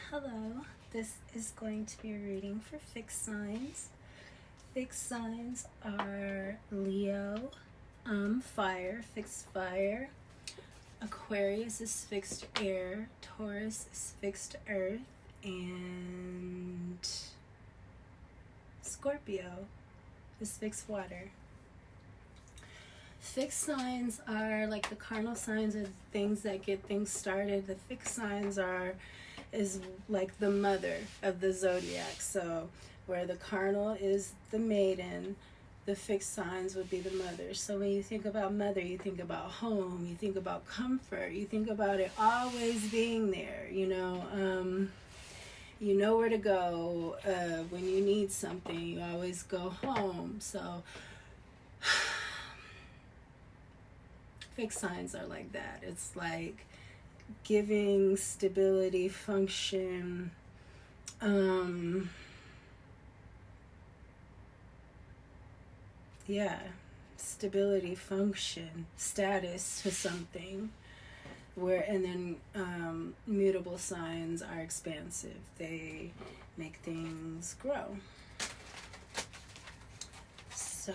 Hello, this is going to be a reading for fixed signs. Fixed signs are Leo, fire, fixed fire. Aquarius is fixed air. Taurus is fixed earth. And Scorpio is fixed water. Fixed signs are like the cardinal signs are things that get things started. The fixed signs is like the mother of the zodiac. So where the cardinal is the maiden, the fixed signs would be the mother. So when you think about mother, you think about home, you think about comfort, you think about it always being there, you know where to go when you need something. You always go home. So fixed signs are like that. It's like giving stability, function, stability, function, status to something. And then mutable signs are expansive. They make things grow. So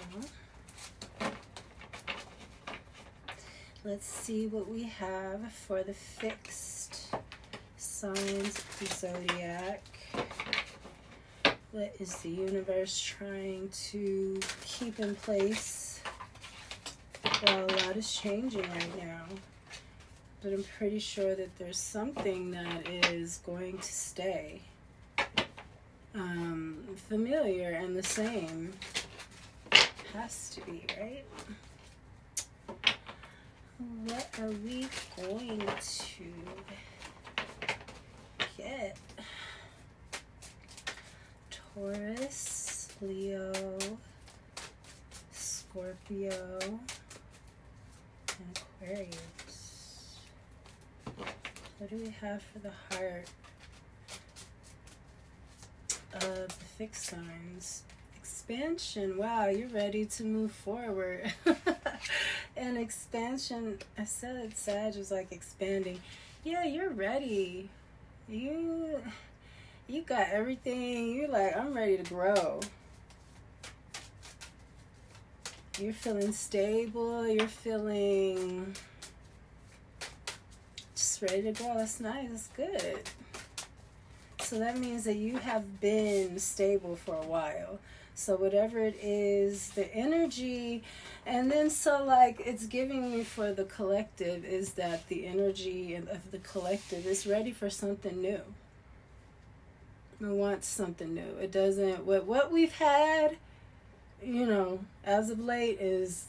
let's see what we have for the fixed signs of the zodiac. What is the universe trying to keep in place? Well, a lot is changing right now, but I'm pretty sure that there's something that is going to stay familiar and the same. Has to be, right? What are we going to get? Taurus, Leo, Scorpio, and Aquarius. What do we have for the heart of the fixed signs? Expansion. Wow, you're ready to move forward. And expansion, I said Sag was like expanding. Yeah, you're ready. You got everything. You're like, I'm ready to grow. You're feeling stable. You're feeling just ready to grow. That's nice. That's good. So that means that you have been stable for a while. So whatever it is, the energy, and then so like it's giving me for the collective is that the energy of the collective is ready for something new. It wants something new. It doesn't, what we've had, as of late is,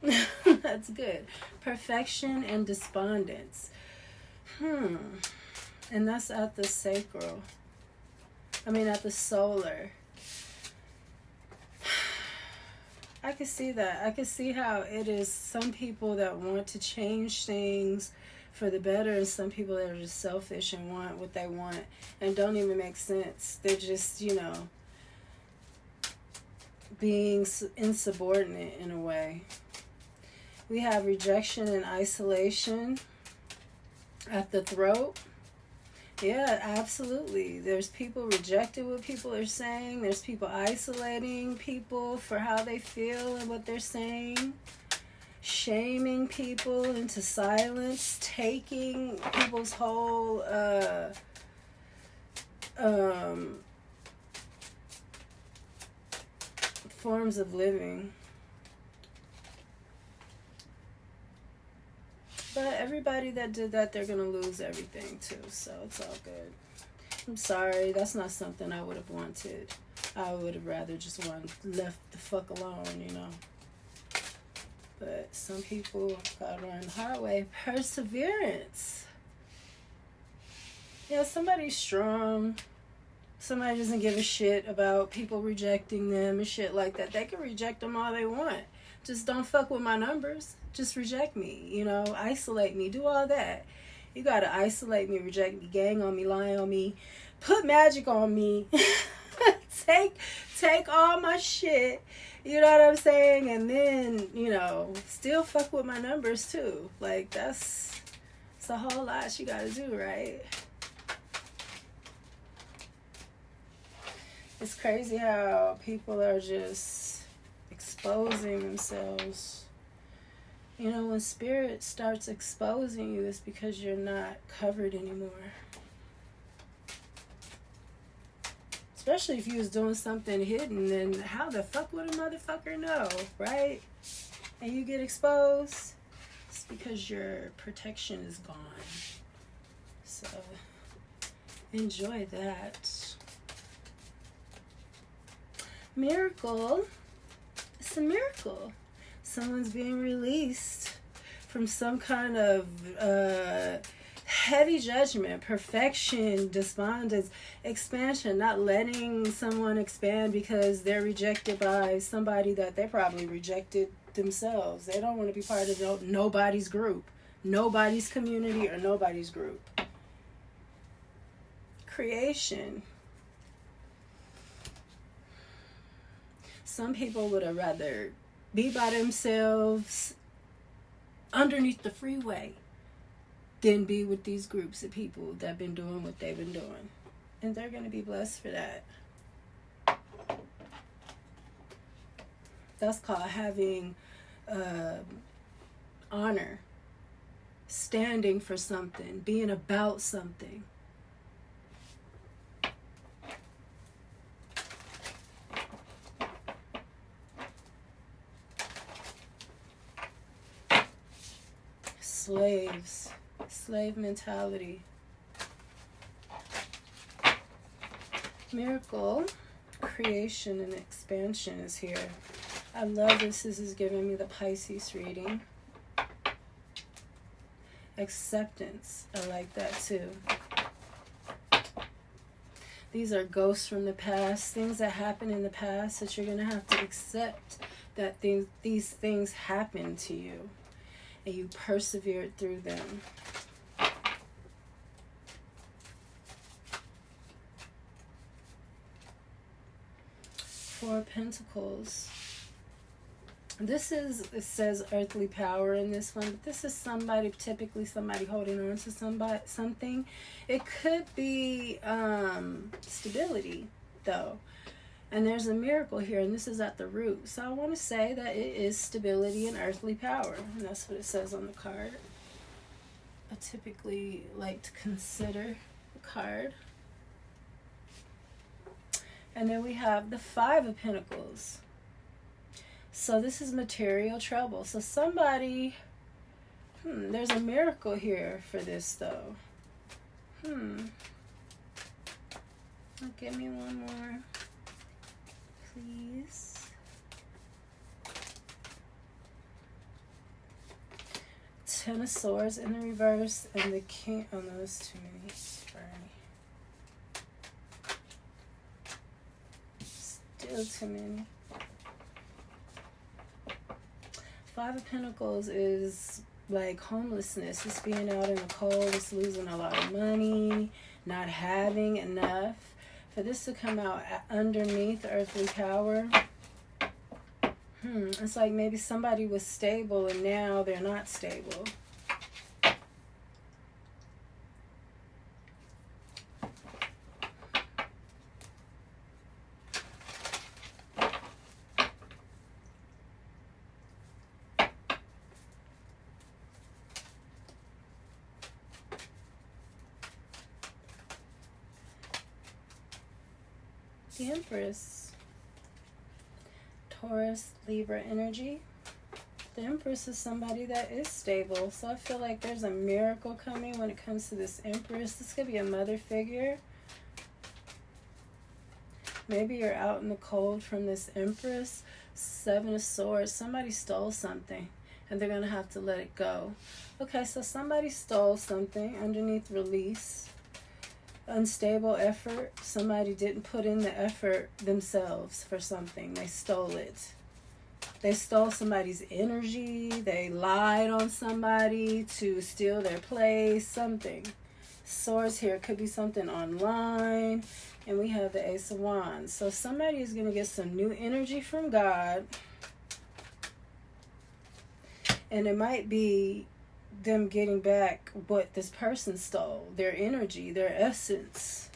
that's good. Perfection and despondence. And that's at the sacral. At the solar. I can see that. I can see how it is some people that want to change things for the better and some people that are just selfish and want what they want and don't even make sense. They're just, being insubordinate in a way. We have rejection and isolation at the throat. Yeah, absolutely. There's people rejecting what people are saying. There's people isolating people for how they feel and what they're saying. Shaming people into silence. Taking people's whole forms of living. But everybody that did that, they're going to lose everything too. So it's all good. I'm sorry. That's not something I would have wanted. I would have rather just left the fuck alone, But some people got to learn the hard way. Perseverance. Yeah, somebody's strong. Somebody doesn't give a shit about people rejecting them and shit like that. They can reject them all they want. Just don't fuck with my numbers. Just reject me, isolate me, do all that. You gotta isolate me, reject me, gang on me, lie on me, put magic on me, take all my shit, you know what I'm saying? And then, still fuck with my numbers too. Like, that's a whole lot you gotta do, right? It's crazy how people are just exposing themselves. You know, when spirit starts exposing you, it's because you're not covered anymore. Especially if you was doing something hidden, then how the fuck would a motherfucker know, right? And you get exposed, it's because your protection is gone. So, enjoy that. Miracle. It's a miracle. Someone's being released from some kind of heavy judgment, perfection, despondence, expansion, not letting someone expand because they're rejected by somebody that they probably rejected themselves. They don't want to be part of nobody's group, nobody's community, or nobody's group. Creation. Some people would have rather be by themselves underneath the freeway than be with these groups of people that have been doing what they've been doing. And they're going to be blessed for that. That's called having honor, standing for something, being about something. Slaves, slave mentality. Miracle, creation, and expansion is here. I love this. This is giving me the Pisces reading. Acceptance. I like that too. These are ghosts from the past, things that happened in the past that you're going to have to accept that these things happened to you and you persevered through them. Four of Pentacles. This is, it says earthly power in this one, but this is somebody, typically somebody holding on to something. It could be stability, though. And there's a miracle here, and this is at the root. So I want to say that it is stability and earthly power. And that's what it says on the card. I typically like to consider the card. And then we have the Five of Pentacles. So this is material trouble. So somebody, there's a miracle here for this though. Give me one more, please. Ten of Swords in the reverse and the King. Oh no, that's too many. Sorry. Still too many. Five of Pentacles is like homelessness. It's being out in the cold. It's losing a lot of money, not having enough. For this to come out underneath earthly power, it's like maybe somebody was stable and now they're not stable. The Empress, Taurus, Libra energy. The Empress is somebody that is stable. So I feel like there's a miracle coming when it comes to this Empress. This could be a mother figure. Maybe you're out in the cold from this Empress. Seven of Swords. Somebody stole something and they're going to have to let it go. Okay, so somebody stole something underneath release. Unstable effort. Somebody didn't put in the effort themselves for something. They stole it. They stole somebody's energy. They lied on somebody to steal their place. Something. Swords here. Could be something online. And we have the Ace of Wands. So somebody is going to get some new energy from God. And it might be them getting back what this person stole, their energy, their essence.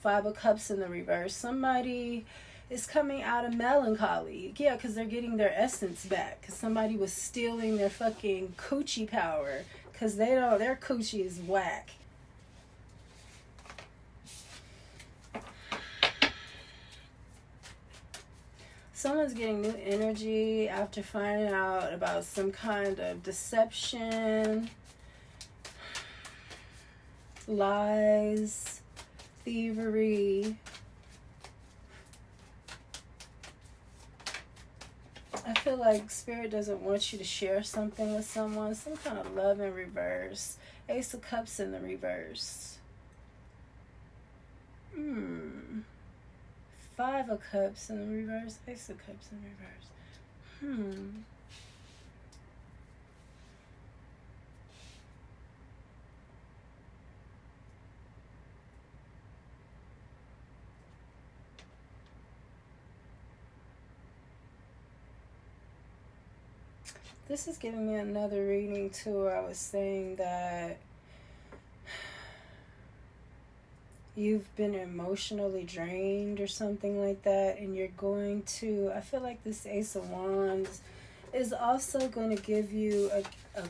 Five of Cups in the reverse. Somebody is coming out of melancholy. Yeah, because they're getting their essence back. Because somebody was stealing their fucking coochie power. Because they don't, their coochie is whack. Someone's getting new energy after finding out about some kind of deception, lies, thievery. I feel like Spirit doesn't want you to share something with someone. Some kind of love in reverse. Ace of Cups in the reverse. Five of Cups in the reverse. Ace of Cups in reverse. This is giving me another reading too, where I was saying that you've been emotionally drained or something like that, and you're going to, I feel like this Ace of Wands is also going to give you a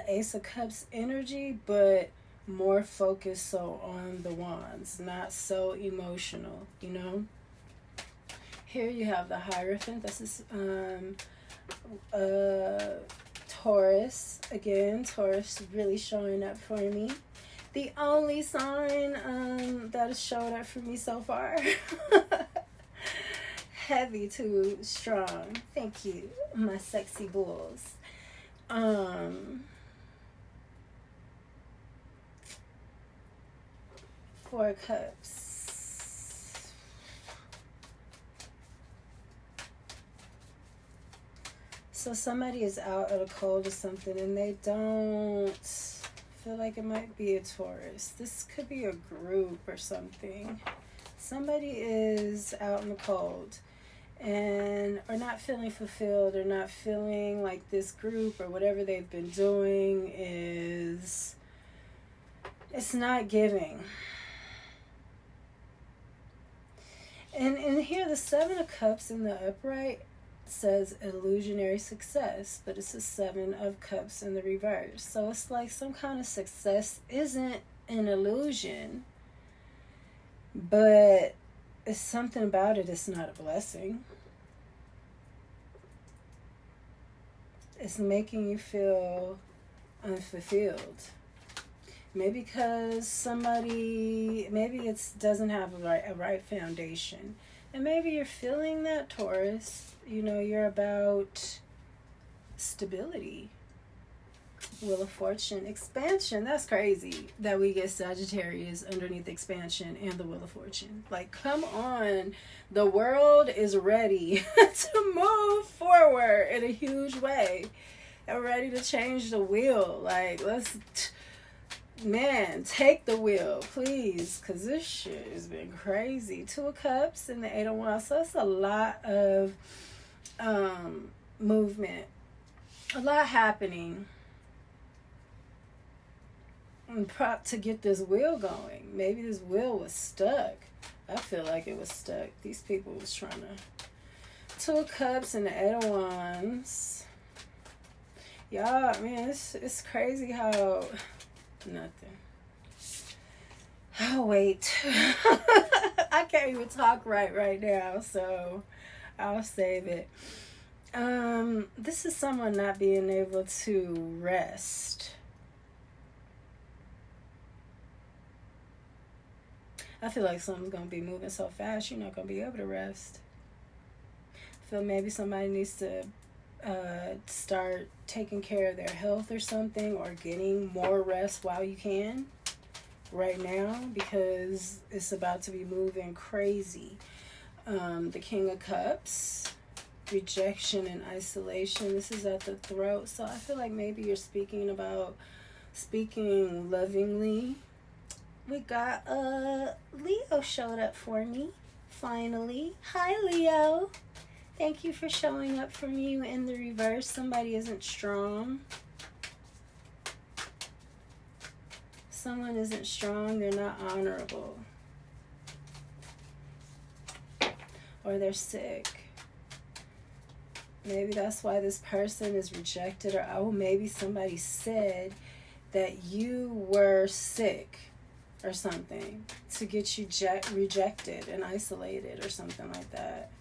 Ace of Cups energy, but more focused so on the wands, not so emotional, you know. Here you have the Hierophant. This is Taurus. Again, Taurus really showing up for me. The only sign that has showed up for me so far. Heavy to strong. Thank you, my sexy bulls. Four of Cups. So somebody is out at a cold or something, and they don't feel like it might be a Taurus. This could be a group or something. Somebody is out in the cold and are not feeling fulfilled, or not feeling like this group or whatever they've been doing is, it's not giving. And here the Seven of Cups in the upright says illusionary success, but it's a Seven of Cups in the reverse. So it's like some kind of success isn't an illusion, but it's something about it. It's not a blessing. It's making you feel unfulfilled. Maybe because somebody, maybe it doesn't have a right foundation. And maybe you're feeling that, Taurus. You know, you're about stability. Wheel of Fortune. Expansion. That's crazy that we get Sagittarius underneath expansion and the Wheel of Fortune. Like, come on. The world is ready to move forward in a huge way. And ready to change the wheel. Like, let's... Man, take the wheel, please, because this shit has been crazy. Two of Cups and the Eight of Wands. So it's a lot of movement, a lot happening, and to get this wheel going. Maybe this wheel was stuck. I feel like it was stuck. These people was trying to... Two of Cups and the Eight of Wands. Y'all, man, it's crazy how... Nothing. Oh, wait. I can't even talk right now, so I'll save it. This is someone not being able to rest. I feel like something's going to be moving so fast, you're not going to be able to rest. I feel maybe somebody needs to start taking care of their health or something, or getting more rest while you can right now, because it's about to be moving crazy. The King of Cups, rejection and isolation. This is at the throat, so I feel like maybe you're speaking lovingly. We got Leo showed up for me finally. Hi, Leo. Thank you for showing up for me in the reverse. Somebody isn't strong. Someone isn't strong. They're not honorable. or they're sick. Maybe that's why this person is rejected, or oh, maybe somebody said that you were sick or something to get you rejected and isolated or something like that.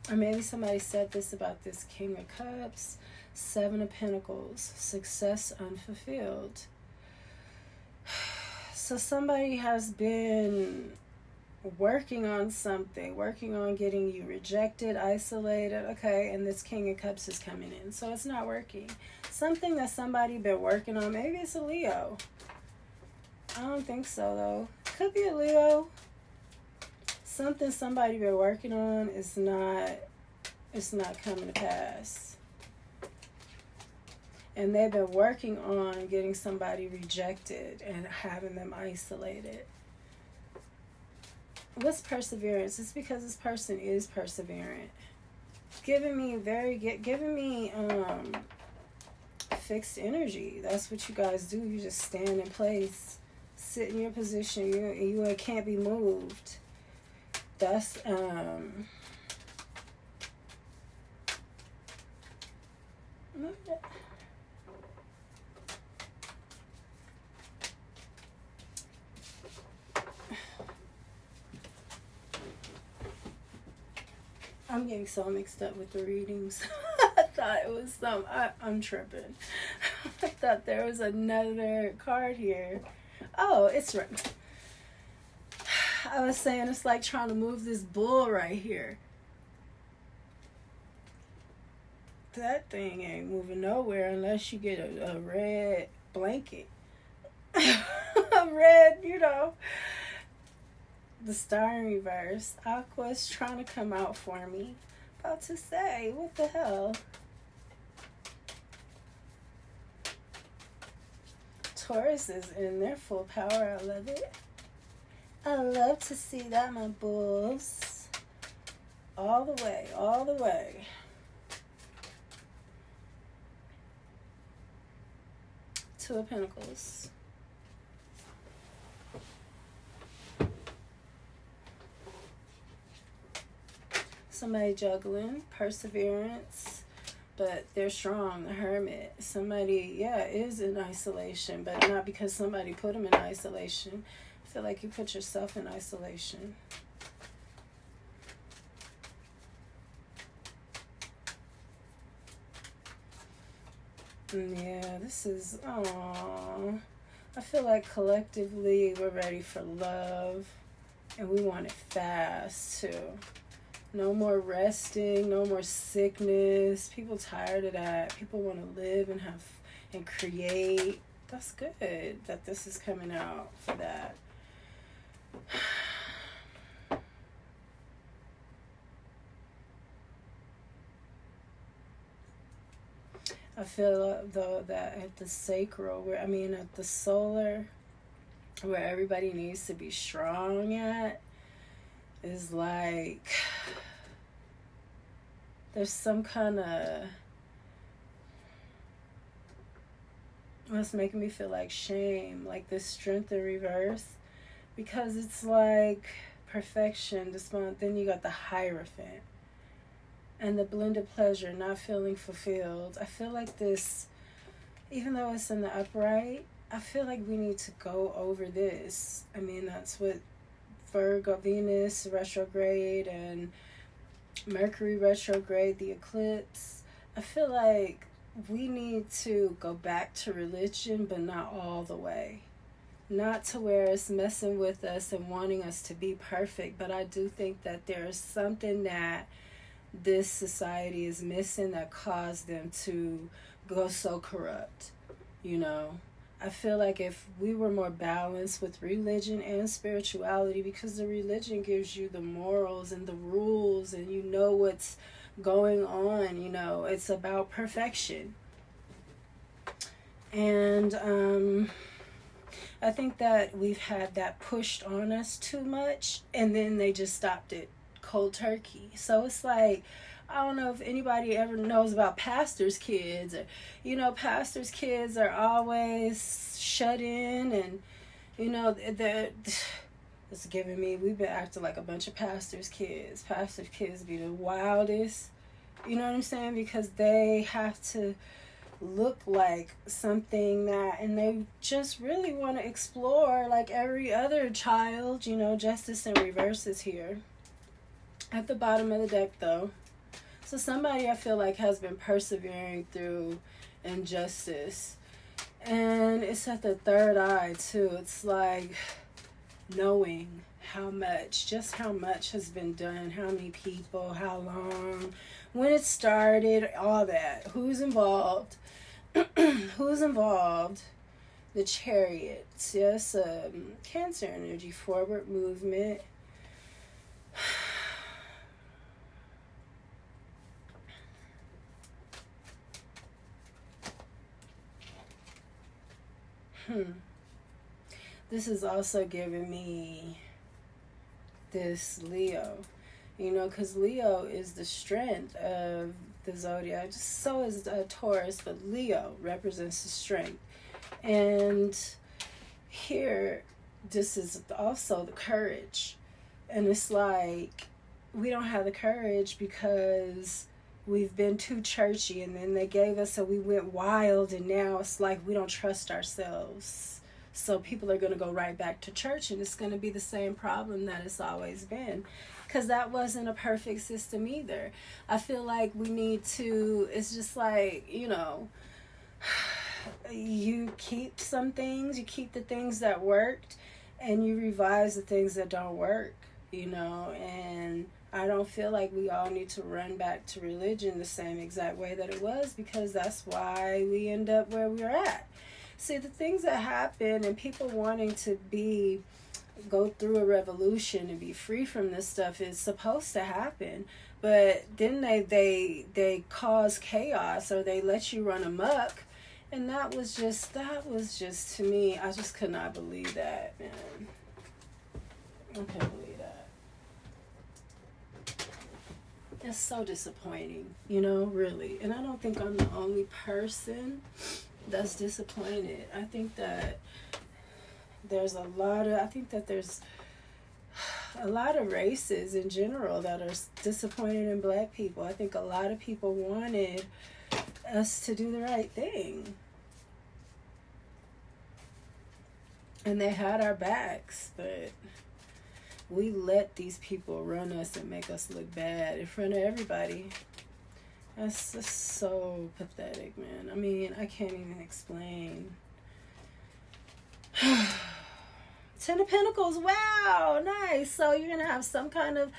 Or maybe somebody said this about this King of Cups, Seven of Pentacles, success unfulfilled. So somebody has been working on something, working on getting you rejected, isolated, okay, and this King of Cups is coming in, so it's not working. Something that somebody been working on, maybe it's a Leo. I don't think so, though. Could be a Leo. Something somebody been working on is not, it's not coming to pass. And they've been working on getting somebody rejected and having them isolated. What's perseverance? It's because this person is perseverant. Giving me fixed energy. That's what you guys do. You just stand in place, sit in your position. You can't be moved. That's I'm getting so mixed up with the readings. I thought it was I'm tripping. I thought there was another card here. Oh, it's right. I was saying it's like trying to move this bull right here. That thing ain't moving nowhere unless you get a red blanket. A red, the star in reverse. Aqua's trying to come out for me. About to say, what the hell? Taurus is in their full power. I love it. I love to see that, my bulls. All the way, all the way. Two of Pentacles. Somebody juggling, perseverance, but they're strong, the Hermit. Somebody, is in isolation, but not because somebody put them in isolation. I feel like you put yourself in isolation. Yeah, this is, I feel like collectively we're ready for love, and we want it fast, too. No more resting, no more sickness. People tired of that. People want to live and create. That's good that this is coming out for that. I feel though that at the sacral, at the solar, where everybody needs to be strong at, is like there's some kind of, what's making me feel like shame, like this strength in reverse, because it's like perfection this month. Then you got the Hierophant and the blended pleasure, not feeling fulfilled. I feel like this, even though it's in the upright, I feel like we need to go over this. That's what Virgo, Venus retrograde, and Mercury retrograde, the eclipse. I feel like we need to go back to religion, but not all the way. Not to where it's messing with us and wanting us to be perfect, but I do think that there is something that this society is missing that caused them to go so corrupt, I feel like if we were more balanced with religion and spirituality, because the religion gives you the morals and the rules and what's going on, it's about perfection. And I think that we've had that pushed on us too much, and then they just stopped it cold turkey. So it's like, I don't know if anybody ever knows about pastors' kids. Or, pastors' kids are always shut in, and, It's giving me, we've been acting like a bunch of pastors' kids. Pastors' kids be the wildest. You know what I'm saying? Because they have to look like something that, and they just really want to explore like every other child. You know, justice in reverse is here. At the bottom of the deck, though. So somebody I feel like has been persevering through injustice. And it's at the third eye, too. It's like knowing how much, just how much has been done, how many people, how long, when it started, all that. Who's involved? Who's involved? The Chariot. Yes, Cancer energy, forward movement. This is also giving me this Leo, you know, because Leo is the strength of the zodiac. So is Taurus, but Leo represents the strength. And here, this is also the courage. And it's like, we don't have the courage because we've been too churchy, and then they gave us, so we went wild, and now it's like we don't trust ourselves. So people are going to go right back to church, and it's going to be the same problem that it's always been, because that wasn't a perfect system either. I feel like we need to, it's just like, you know, you keep some things, you keep the things that worked, and you revise the things that don't work, you know. And I don't feel like we all need to run back to religion the same exact way that it was, because that's why we end up where we're at. See, the things that happen and people wanting to go through a revolution and be free from this stuff is supposed to happen. But then they cause chaos, or they let you run amok. And that was just to me, I just could not believe that, man. I couldn't believe that. It's so disappointing, you know, really. And I don't think I'm the only person that's disappointed. I think that there's a lot of races in general that are disappointed in Black people. I think a lot of people wanted us to do the right thing, and they had our backs, but we let these people run us and make us look bad in front of everybody. That's just so pathetic, man. I mean, I can't even explain. Ten of Pentacles, wow, nice. So you're going to have some kind of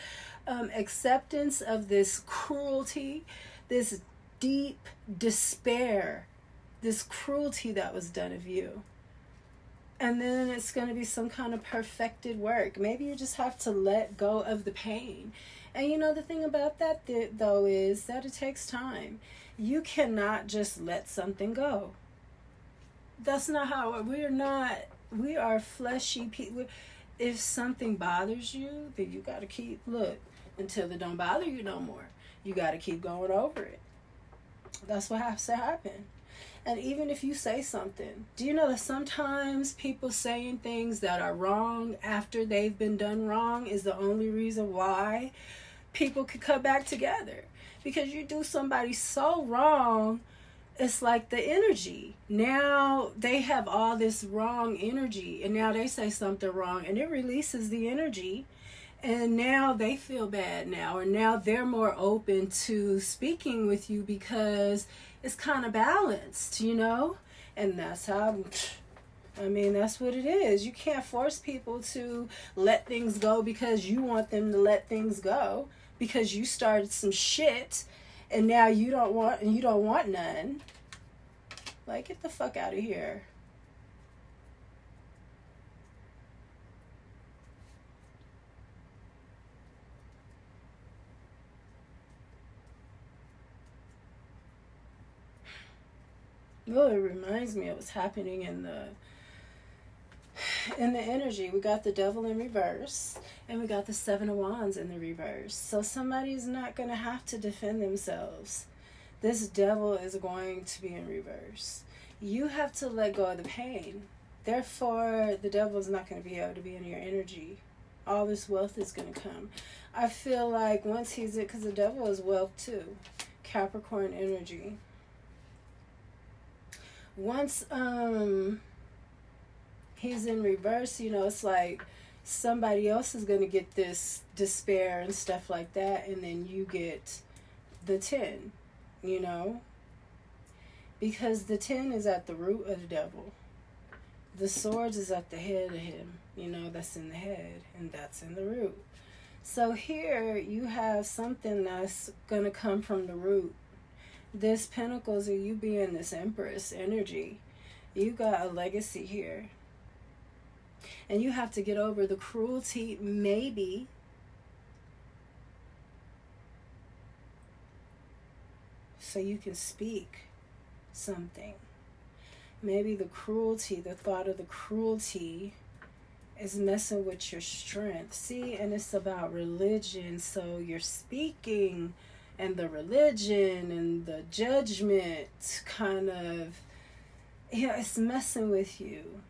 acceptance of this cruelty, this deep despair, this cruelty that was done of you. And then it's going to be some kind of perfected work. Maybe you just have to let go of the pain. And you know, the thing about that, though, is that it takes time. You cannot just let something go. That's not how we are fleshy people. If something bothers you, then you got to look, until it don't bother you no more. You got to keep going over it. That's what has to happen. And even if you say something, do you know that sometimes people saying things that are wrong after they've been done wrong is the only reason why people could come back together? Because you do somebody so wrong, it's like the energy. Now they have all this wrong energy, and now they say something wrong, and it releases the energy. And now they feel bad now, or now they're more open to speaking with you because it's kind of balanced, you know? And that's how, I mean, that's what it is. You can't force people to let things go because you want them to let things go, because you started some shit and now you don't want none. Like, get the fuck out of here. Well, it reminds me of what's happening in the energy. We got the Devil in reverse, and we got the Seven of Wands in the reverse. So somebody's not going to have to defend themselves. This Devil is going to be in reverse. You have to let go of the pain. Therefore, the Devil is not going to be able to be in your energy. all this wealth is going to come. I feel like once he's in, because the devil is wealth too, Capricorn energy. Once he's in reverse, you know, it's like somebody else is going to get this despair and stuff like that, and then you get the 10, you know, because the 10 is at the root of the devil. The swords is at the head of him, you know, that's in the head, and that's in the root. So here you have something that's going to come from the root. This Pentacles, or you being this Empress energy, you got a legacy here. And you have to get over the cruelty, maybe, so you can speak something. Maybe the cruelty, the thought of the cruelty is messing with your strength. See, and it's about religion, so you're speaking, and the religion and the judgment kind of, yeah, it's messing with you.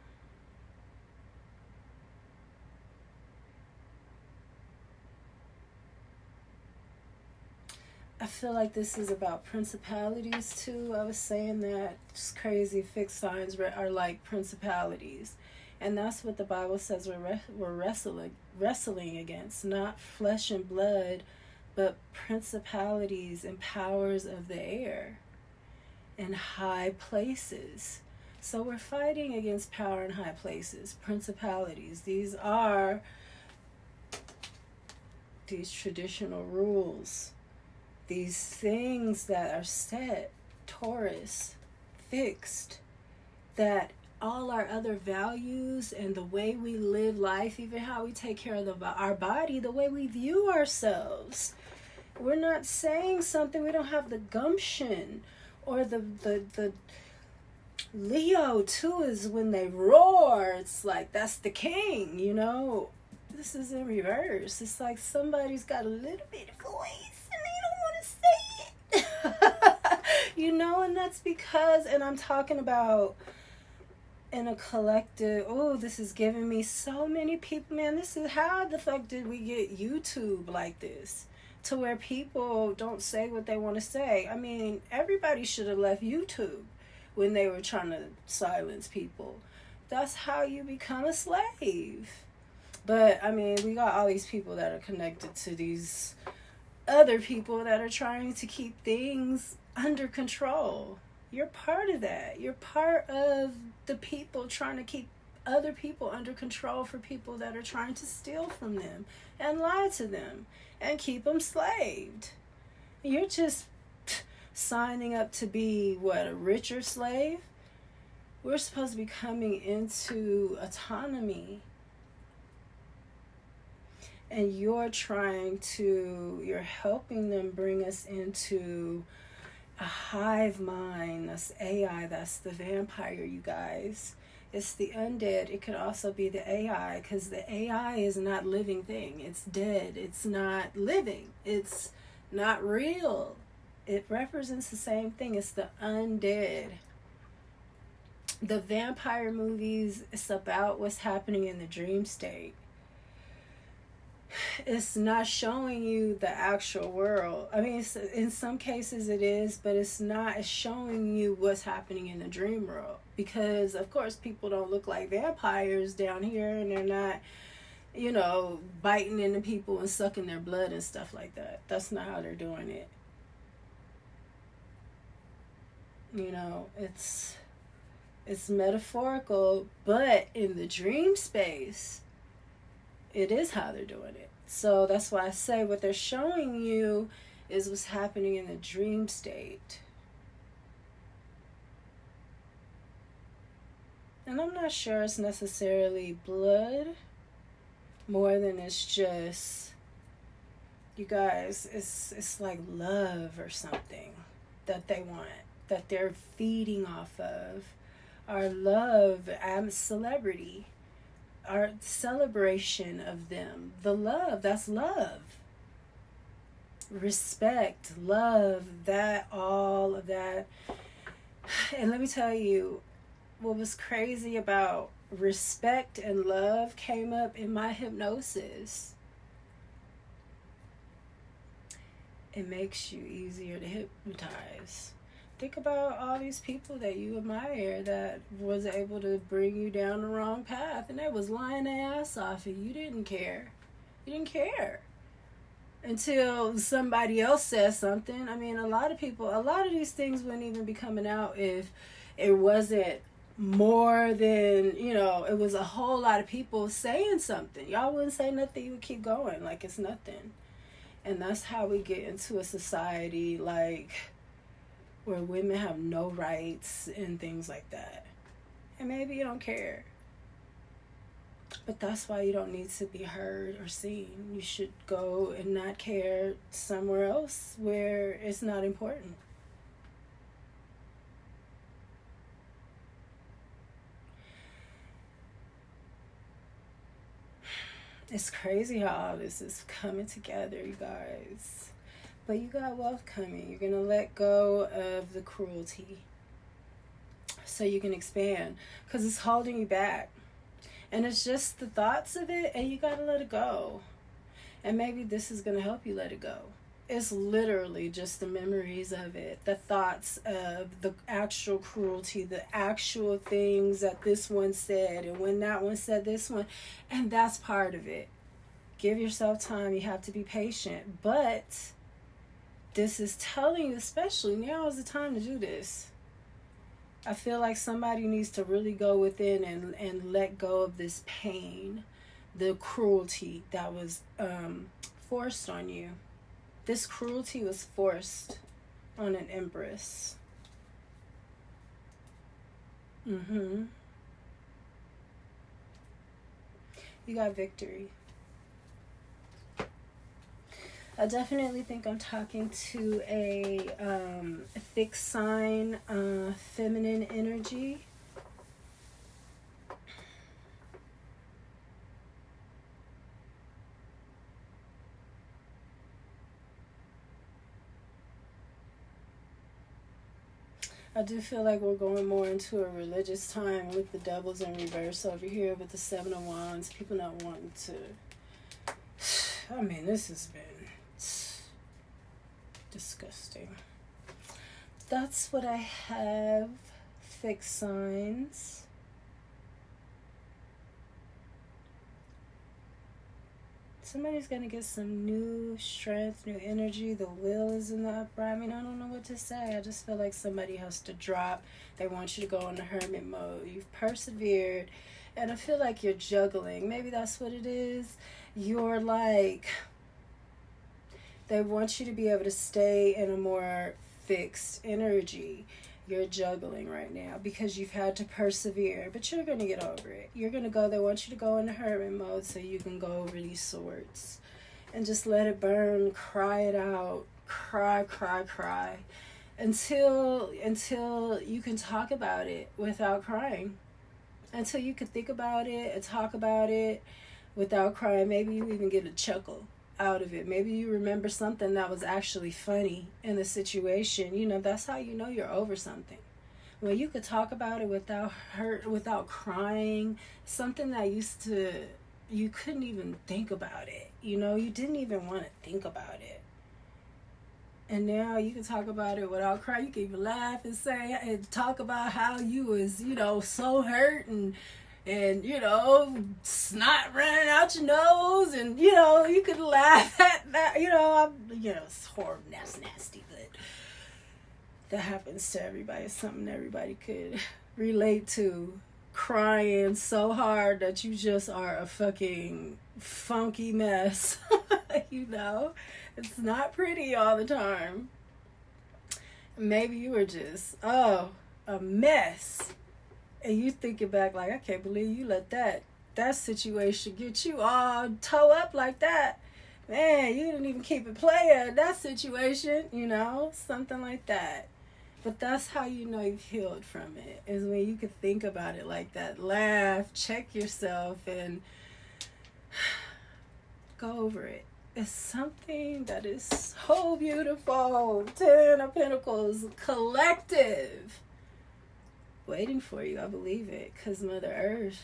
I feel like this is about principalities too. I was saying that just crazy fixed signs are like principalities. And that's what the Bible says we're wrestling against. Not flesh and blood, but principalities and powers of the air and high places. So we're fighting against power in high places, principalities. These are these traditional rules. These things that are set, Taurus, fixed, that all our other values and the way we live life, even how we take care of our body, the way we view ourselves. We're not saying something, we don't have the gumption. Or the Leo too is when they roar, it's like that's the king, you know. This is in reverse. It's like somebody's got a little bit of voice. You know, and that's because, and I'm talking about in a collective, oh, this is giving me so many people, man, this is how the fuck did we get YouTube like this? To where people don't say what they want to say. I mean, everybody should have left YouTube when they were trying to silence people. That's how you become a slave. But, I mean, we got all these people that are connected to these other people that are trying to keep things under control. You're part of that. You're part of the people trying to keep other people under control for people that are trying to steal from them and lie to them and keep them slaved. You're just signing up to be, what, a richer slave? We're supposed to be coming into autonomy. And you're helping them bring us into a hive mind. That's AI, that's the vampire, you guys. It's the undead. It could also be the AI, because the AI is not living thing. It's dead. It's not living. It's not real. It represents the same thing. It's the undead. The vampire movies, it's about what's happening in the dream state. It's not showing you the actual world. I mean, in some cases it is, but it's not. It's showing you what's happening in the dream world. Because, of course, people don't look like vampires down here, and they're not, you know, biting into people and sucking their blood and stuff like that. That's not how they're doing it. You know, it's metaphorical, but in the dream space, it is how they're doing it. So that's why I say what they're showing you is what's happening in the dream state. And I'm not sure it's necessarily blood more than it's just, you guys, it's like love or something that they want, that they're feeding off of. Our love, celebrity. Our celebration of them. The love, that's love. Respect, love, that, all of that. And let me tell you, what was crazy about respect and love came up in my hypnosis. It makes you easier to hypnotize. Think about all these people that you admire that was able to bring you down the wrong path, and they was lying their ass off and you didn't care. You didn't care until somebody else says something. I mean, a lot of these things wouldn't even be coming out if it wasn't more than, it was a whole lot of people saying something. Y'all wouldn't say nothing. You would keep going like it's nothing. And that's how we get into a society like where women have no rights and things like that. And maybe you don't care. But that's why you don't need to be heard or seen. You should go and not care somewhere else where it's not important. It's crazy how all this is coming together, you guys. But you got wealth coming. You're going to let go of the cruelty so you can expand, because it's holding you back. And it's just the thoughts of it, and you got to let it go. And maybe this is going to help you let it go. It's literally just the memories of it, the thoughts of the actual cruelty, the actual things that this one said, and when that one said this one, and that's part of it. Give yourself time. You have to be patient. But this is telling you, especially now is the time to do this. I feel like somebody needs to really go within and let go of this pain, the cruelty that was forced on you. This cruelty was forced on an Empress. You got victory. I definitely think I'm talking to a fixed sign, feminine energy. I do feel like we're going more into a religious time with the devils in reverse over here with the Seven of Wands. People not wanting to... I mean, this has been disgusting. That's what I have. Fixed signs. Somebody's going to get some new strength, new energy. The will is in the upright. I mean, I don't know what to say. I just feel like somebody has to drop. They want you to go into hermit mode. You've persevered. And I feel like you're juggling. Maybe that's what it is. You're like... They want you to be able to stay in a more fixed energy. You're juggling right now because you've had to persevere, but you're going to get over it. You're going to go, they want you to go into hermit mode so you can go over these swords and just let it burn, cry it out, cry until you can talk about it without crying, until you can think about it and talk about it without crying. Maybe you even get a chuckle out of it. Maybe you remember something that was actually funny in the situation. You know, that's how you know you're over something. When you could talk about it without hurt, without crying, something that you couldn't even think about it. You know, you didn't even want to think about it. And now you can talk about it without crying. You can even laugh and say and talk about how you was, so hurt and snot running out your nose, and you could laugh at that. It's horrible, that's nasty, but that happens to everybody. It's something everybody could relate to. Crying so hard that you just are a fucking funky mess. It's not pretty all the time. Maybe you were just a mess. And you thinking back like, I can't believe you let that situation get you all toe up like that. Man, you didn't even keep it playing that situation, something like that. But that's how you know you've healed from it, is when you can think about it like that. Laugh, check yourself, and go over it. It's something that is so beautiful. 10 of Pentacles, collective. waiting for you. I believe it. Because Mother Earth,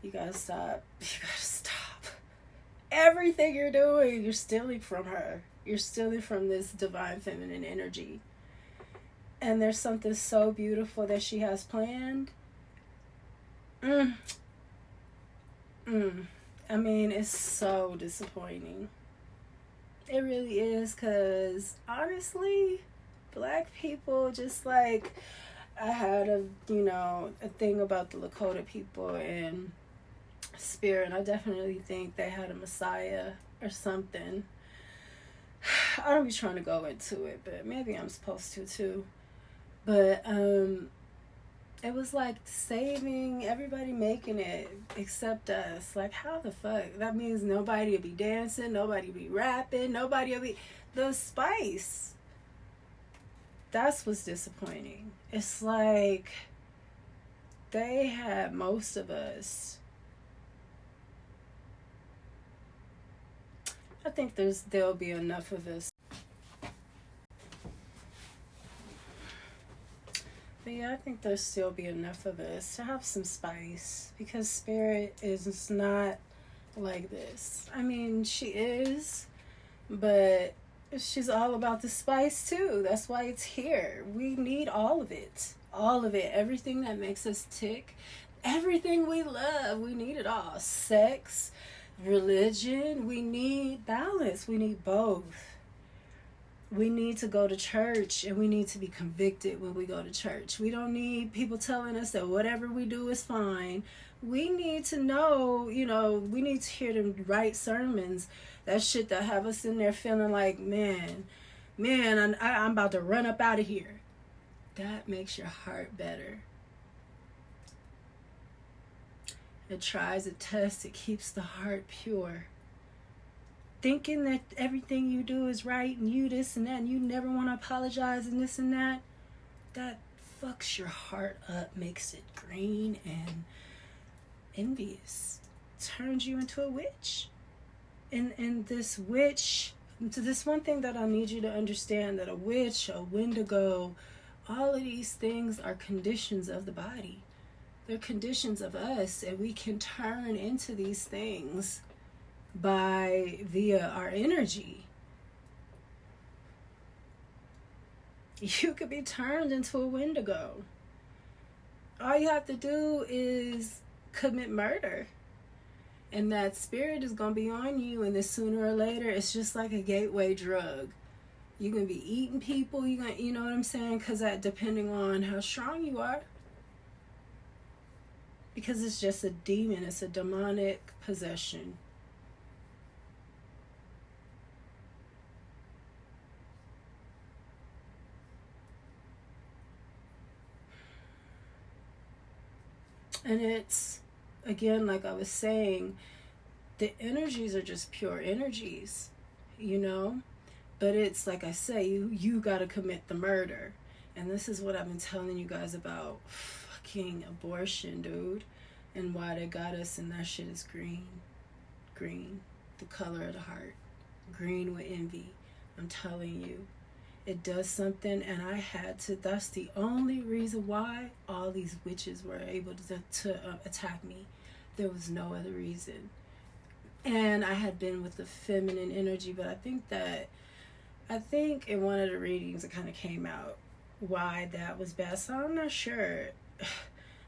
you gotta stop. You gotta stop. Everything you're doing, you're stealing from her. You're stealing from this divine feminine energy. And there's something so beautiful that she has planned. I mean, it's so disappointing. It really is, because honestly, Black people, just like I had a thing about the Lakota people and spirit. I definitely think they had a Messiah or something. I don't be trying to go into it, but maybe I'm supposed to too. But it was like saving everybody, making it except us. Like, how the fuck? That means nobody will be dancing, nobody will be rapping, nobody will be... The spice. That's what's disappointing. It's like they had most of us. I think there'll be enough of us. But yeah, I think there'll still be enough of us to have some spice, because spirit is not like this. I mean, she is, but she's all about the spice too. That's why it's here. We need all of it. All of it. Everything that makes us tick. Everything we love. We need it all. Sex, religion. We need balance. We need both. We need to go to church, and we need to be convicted when we go to church. We don't need people telling us that whatever we do is fine. We need to know, we need to hear the right sermons. That shit that have us in there feeling like, man, I'm about to run up out of here. That makes your heart better. It tries, it tests, it keeps the heart pure. Thinking that everything you do is right and you this and that and you never want to apologize and this and that, that fucks your heart up, makes it green and envious. Turns you into a witch. And this witch, this one thing that I need you to understand, that a witch, a wendigo, all of these things are conditions of the body. They're conditions of us, and we can turn into these things via our energy. You could be turned into a wendigo. All you have to do is commit murder, and that spirit is going to be on you, and then sooner or later it's just like a gateway drug. You're going to be eating people, you know what I'm saying? Because that, depending on how strong you are, because it's just a demon, it's a demonic possession. And it's, again, like I was saying, the energies are just pure energies, But it's, like I say, you got to commit the murder. And this is what I've been telling you guys about fucking abortion, dude. And why they got us, and that shit is green. Green. The color of the heart. Green with envy. I'm telling you. It does something, and that's the only reason why all these witches were able to attack me. There was no other reason. And I had been with the feminine energy, but I think in one of the readings it kind of came out why that was bad. So I'm not sure.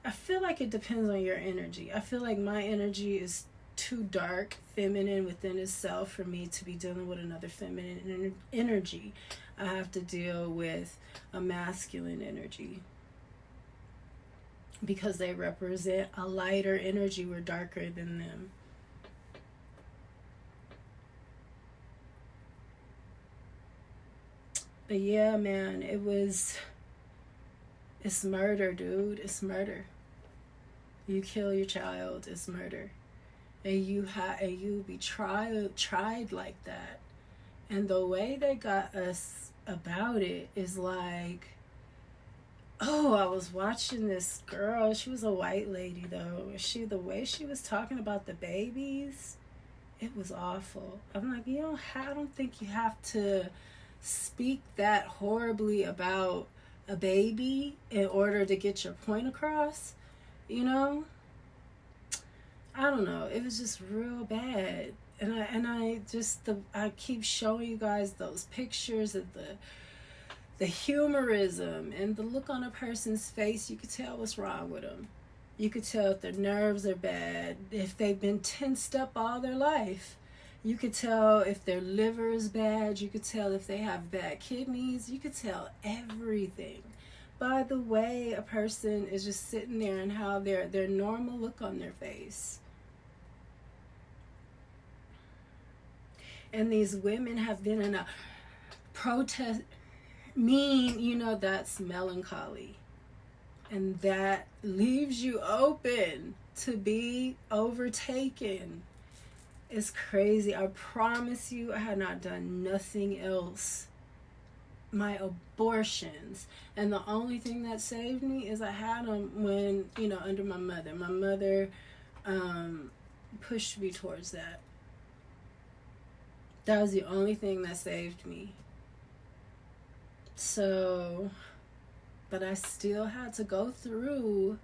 I feel like it depends on your energy. I feel like my energy is too dark, feminine within itself for me to be dealing with another feminine energy. I have to deal with a masculine energy because they represent a lighter energy. We're darker than them. But yeah, man, it's murder, dude. It's murder. You kill your child, it's murder. And you be tried like that. And the way they got us about it is like, I was watching this girl. She was a white lady though. The way she was talking about the babies, it was awful. I'm like, I don't think you have to speak that horribly about a baby in order to get your point across, you know? I don't know. It was just real bad. And I keep showing you guys those pictures of the humorism and the look on a person's face. You could tell what's wrong with them. You could tell if their nerves are bad, if they've been tensed up all their life. You could tell if their liver is bad. You could tell if they have bad kidneys. You could tell everything by the way a person is just sitting there and how their normal look on their face. And these women have been in a protest. That's melancholy. And that leaves you open to be overtaken. It's crazy. I promise you, I had not done nothing else. My abortions. And the only thing that saved me is I had them when, under my mother. My mother pushed me towards that. That was the only thing that saved me. So, but I still had to go through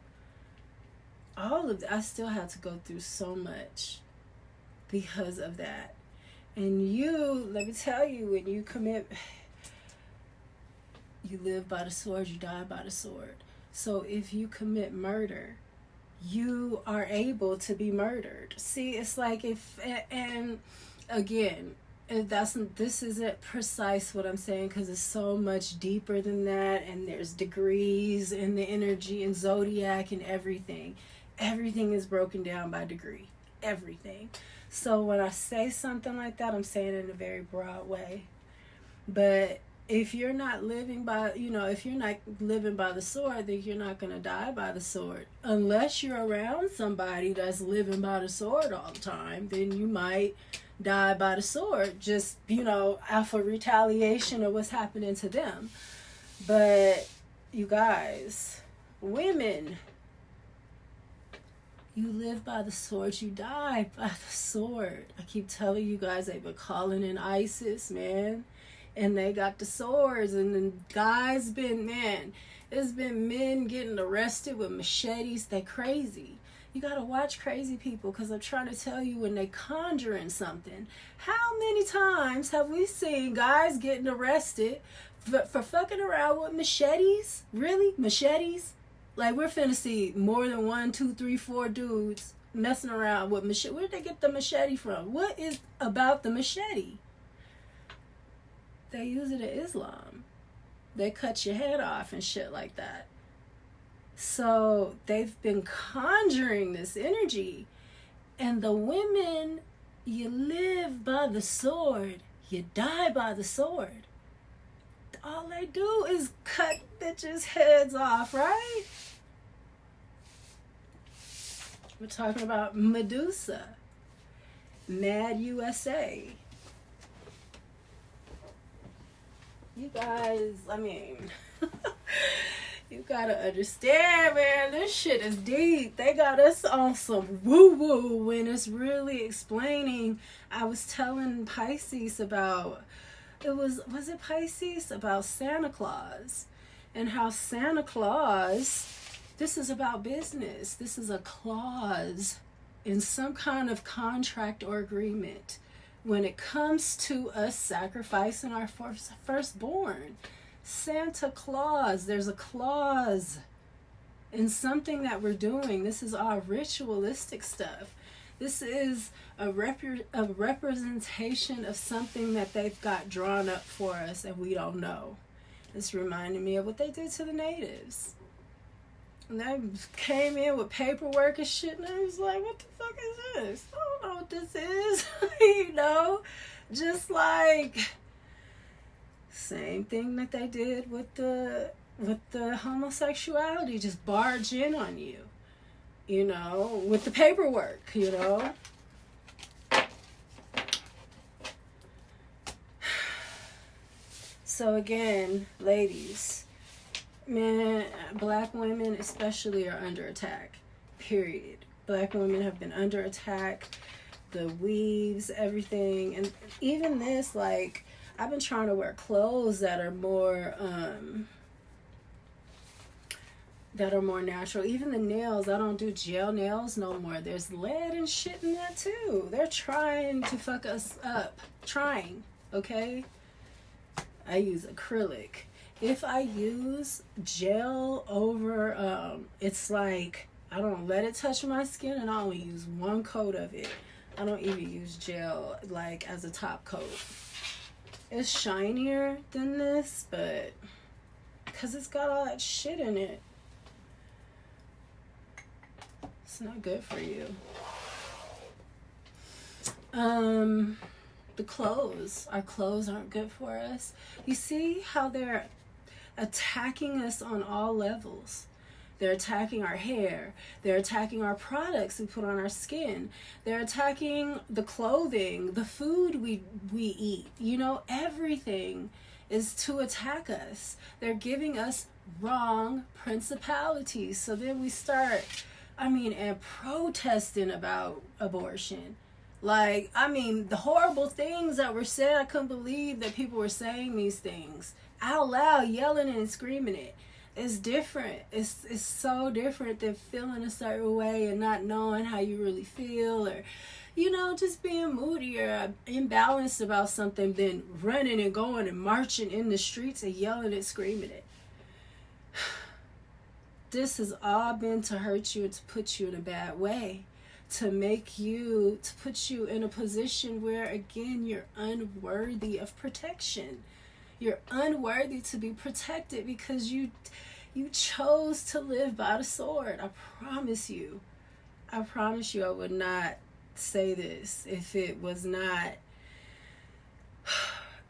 I still had to go through so much because of that. And let me tell you, when you commit, you live by the sword, you die by the sword. So if you commit murder, you are able to be murdered. See, it's like and again, this isn't precise what I'm saying, because it's so much deeper than that, and there's degrees in the energy and zodiac and everything. Everything is broken down by degree. Everything. So when I say something like that, I'm saying it in a very broad way. But if you're not living by, if you're not living by the sword, then you're not going to die by the sword. Unless you're around somebody that's living by the sword all the time, then you might die by the sword, just, out of retaliation of what's happening to them. But you guys, women, you live by the sword, you die by the sword. I keep telling you guys, they've been calling in ISIS, man. And they got the swords, and then guys there's been men getting arrested with machetes. They crazy. You gotta watch crazy people, because I'm trying to tell you, when they conjuring something, how many times have we seen guys getting arrested for fucking around with machetes? Really? Machetes? Like, we're finna see more than 1, 2, 3, 4 dudes messing around with machete. Where'd they get the machete from? What is about the machete? They use it in Islam. They cut your head off and shit like that. So they've been conjuring this energy. And the women, you live by the sword, you die by the sword. All they do is cut bitches' heads off, right? We're talking about Medusa, Mad USA. You guys, you gotta understand, man, this shit is deep. They got us on some woo-woo when it's really explaining. I was telling Pisces about, was it Pisces? About Santa Claus, and how Santa Claus, this is about business. This is a clause in some kind of contract or agreement when it comes to us sacrificing our firstborn. Santa Claus, there's a clause in something that we're doing. This is our ritualistic stuff. This is a representation of something that they've got drawn up for us and we don't know. It's reminding me of what they did to the natives. And they came in with paperwork and shit, and I was like, what the fuck is this? I don't know what this is. Just like same thing that they did with the homosexuality, just barge in on you, with the paperwork, So again, ladies, man, black women especially are under attack, period. Black women have been under attack, the weaves, everything. And even this, like, I've been trying to wear clothes that are more that are more natural. Even the nails, I don't do gel nails no more. There's lead and shit in that too. They're trying to fuck us up. Trying, okay? I use acrylic. If I use gel over, it's like, I don't let it touch my skin, and I only use one coat of it. I don't even use gel, like, as a top coat. It's shinier than this, but because it's got all that shit in it, it's not good for you. The clothes. Our clothes aren't good for us. You see how they're attacking us on all levels. They're attacking our hair. They're attacking our products we put on our skin. They're attacking the clothing, the food we eat. You know, everything is to attack us. They're giving us wrong principalities. So then we start, and protesting about abortion. Like, the horrible things that were said, I couldn't believe that people were saying these things out loud, yelling and screaming it. It's different. It's so different than feeling a certain way and not knowing how you really feel, or, just being moody or imbalanced about something, then running and going and marching in the streets and yelling and screaming it. This has all been to hurt you and to put you in a bad way. To put you in a position where, again, you're unworthy of protection. You're unworthy to be protected because you chose to live by the sword. I promise you I would not say this if it was not,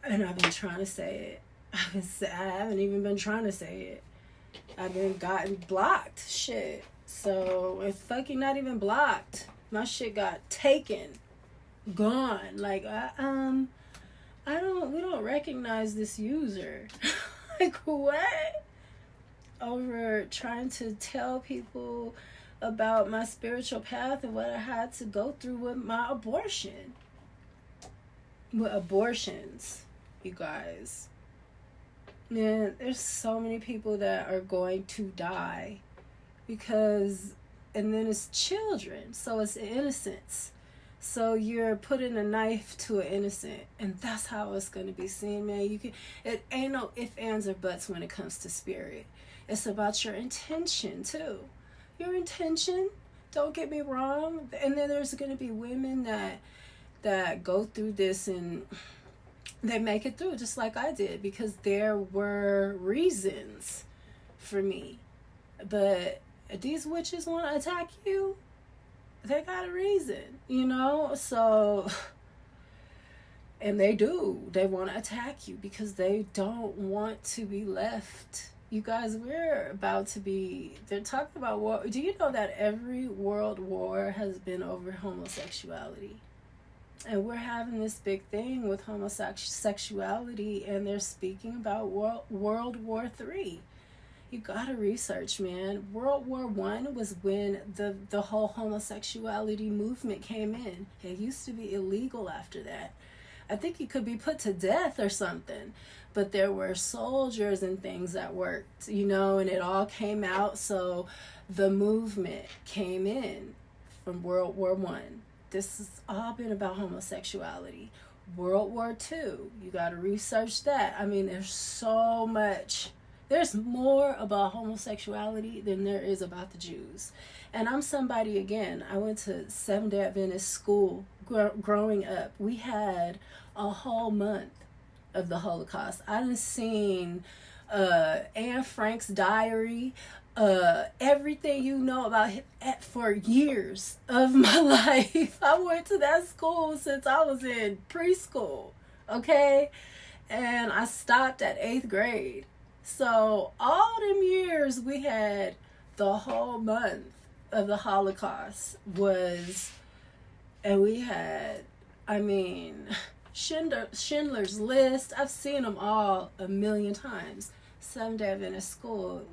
and I've been trying to say it. I haven't even been trying to say it. I've been gotten blocked. Shit. So it's fucking not even blocked. My shit got taken, gone. Like we don't recognize this user. Like, what? Over trying to tell people about my spiritual path and what I had to go through with my abortion. With abortions, you guys. Man, there's so many people that are going to die because, and then it's children, so it's innocence. So you're putting a knife to an innocent, and that's how it's going to be seen, man. It ain't no ifs, ands, or buts when it comes to spirit. It's about your intention too. Your intention, don't get me wrong. And then there's going to be women that go through this and they make it through just like I did, because there were reasons for me. But these witches want to attack you, they got a reason, so, and they want to attack you because they don't want to be left. You guys, they're talking about war. Do you know that every world war has been over homosexuality? And we're having this big thing with homosexuality, and they're speaking about World War III. You gotta research, man. World War I was when the whole homosexuality movement came in. It used to be illegal after that. I think you could be put to death or something. But there were soldiers and things that worked, and it all came out. So the movement came in from World War I. This has all been about homosexuality. World War II, you got to research that. There's so much. There's more about homosexuality than there is about the Jews. And I'm somebody, again, I went to Seventh-day Adventist school growing up. We had a whole month of the Holocaust. I done seen Anne Frank's diary, everything you know about him for years of my life. I went to that school since I was in preschool, okay? And I stopped at 8th grade. So all them years we had the whole month of the Holocaust and we had, Schindler's List. I've seen them all a million times. Seventh-day Adventist school,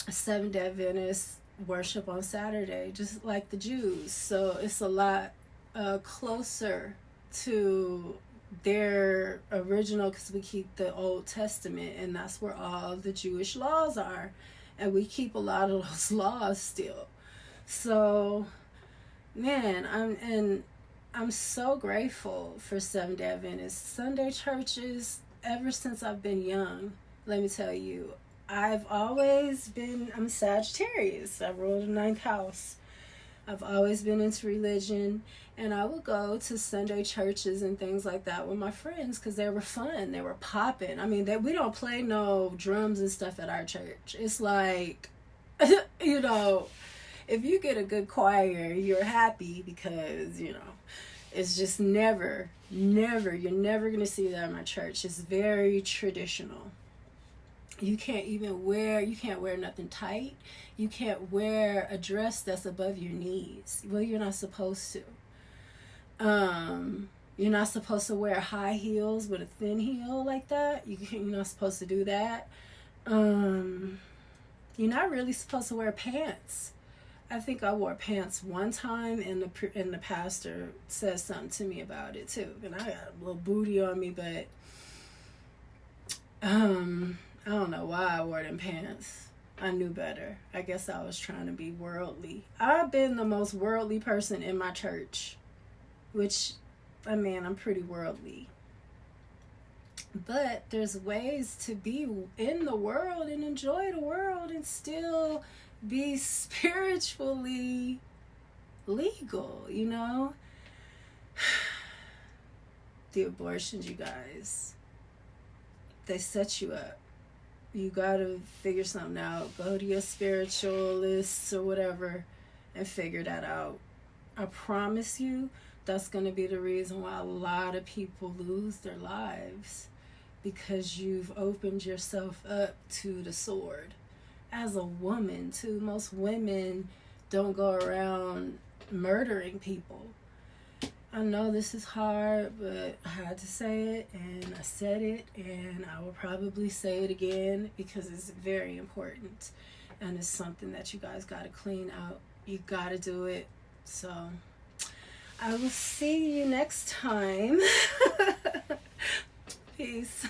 Seventh-day Adventists worship on Saturday, just like the Jews. So it's a lot closer to they're original because we keep the Old Testament, and that's where all the Jewish laws are, and we keep a lot of those laws still. So, man, I'm so grateful for Seventh-day Adventist Sunday churches ever since I've been young. Let me tell you, I'm Sagittarius. I rule the 9th house. I've always been into religion, and I would go to Sunday churches and things like that with my friends because they were fun. They were popping. I mean, we don't play no drums and stuff at our church. It's like, you know, if you get a good choir, you're happy because, you know, it's just you're never going to see that at my church. It's very traditional. You can't wear nothing tight. You can't wear a dress that's above your knees. Well, you're not supposed to. You're not supposed to wear high heels with a thin heel like that. You're not supposed to do that. You're not really supposed to wear pants. I think I wore pants one time, and the pastor said something to me about it too. And I got a little booty on me, but I don't know why I wore them pants. I knew better. I guess I was trying to be worldly. I've been the most worldly person in my church, which, I mean, I'm pretty worldly. But there's ways to be in the world and enjoy the world and still be spiritually legal, you know? The abortions, you guys, they set you up. You gotta figure something out. Go to your spiritualists or whatever and figure that out. I promise you, that's gonna be the reason why a lot of people lose their lives, because you've opened yourself up to the sword. As a woman, too, most women don't go around murdering people. I know this is hard, but I had to say it, and I said it, and I will probably say it again because it's very important, and it's something that you guys got to clean out. You got to do it. So I will see you next time. Peace.